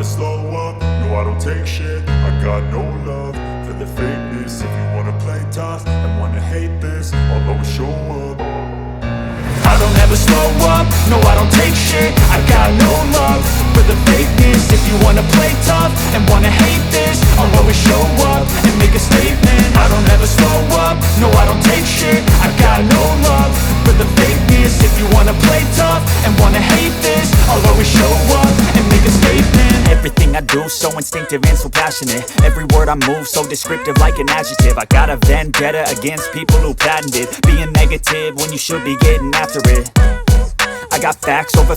slow up, no I don't take shit. I got no love for the fakeness. If you wanna play tough and wanna hate this, I'll always show up. I don't ever slow up, no I don't take shit. I got no love for the fakeness. If you wanna play tough and wanna hate this, I'll always show up and make a statement. I don't ever slow up, no I don't take shit. I got no love for the fakeness. If you wanna play tough and wanna hate this, I'll always show up and make a statement. Everything I do so instinctive and so passionate. Every word I move so descriptive like an adjective. I got a vendetta against people who patented being negative when you should be getting after it. I got facts over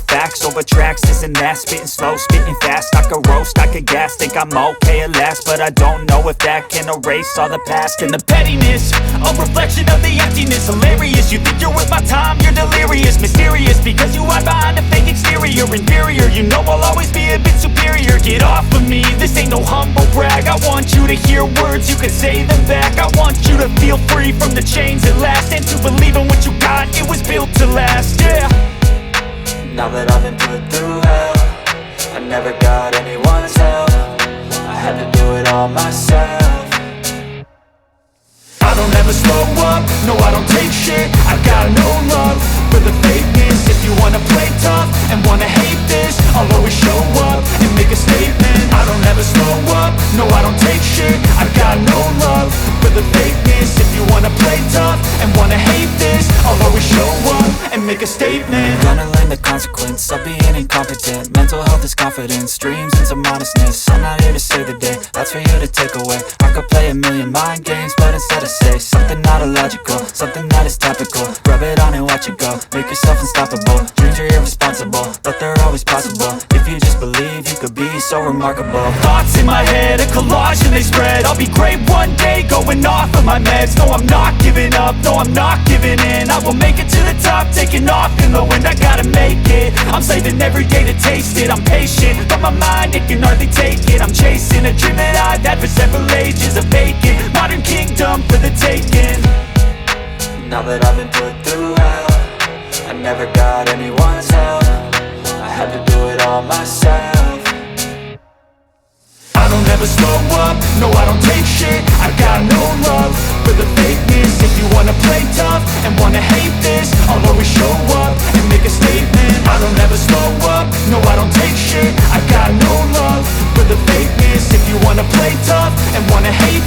tracks, this and that. Spitting slow, spitting fast, I could roast, I could gas. Think I'm okay at last, but I don't know if that can erase all the past. And the pettiness, a reflection of the emptiness. Hilarious, you think you're worth my time, you're delirious. Mysterious, because you hide behind a fake exterior. Inferior, you know I'll always be a bit superior. Get off of me, this ain't no humble brag. I want you to hear words, you can say them back. I want you to feel free from the chains at last, and to believe in what you got, it was built to last, yeah. Now that I've been put through hell, I never got anyone's help. I had to do it all myself. I don't ever slow up, no I don't take shit. I got no love for the fakeness. If you wanna play tough and wanna hate this, I'll always show up and make a statement. I don't ever slow up, no I don't take shit. I got no love for the fakeness. If you wanna play tough and wanna hate this, I'll always show up and make a statement. Gonna learn the consequence of being incompetent. Mental health is confidence, dreams and some honestness. I'm not here to save the day, that's for you to take away. I could play a million mind games, but instead I say something not illogical, something that is topical. Rub it on and watch it go, make yourself unstoppable. Dreams are irresponsible, but they're always possible. If you just believe, you could be so remarkable. Thoughts in my head, a collage and they spread. I'll be great one day, going off of my meds. No, I'm not giving up, no, I'm not giving in. I will make it to the top, taking off in the wind. I gotta make it, I'm saving every day to taste it. I'm patient, but my mind, it can hardly take it. I'm chasing a dream that I've had for several ages. A vacant, modern kingdom for the taking. Now that I've been put through hell, I never got anyone's help. I had to do it all myself. I don't ever slow up, no I don't take shit. I got no love for the fakeness. If you wanna play tough and wanna hate this, I'll always show up and make a statement. I don't ever slow up, no I don't take shit. I got no love for the fakeness. If you wanna play tough and wanna hate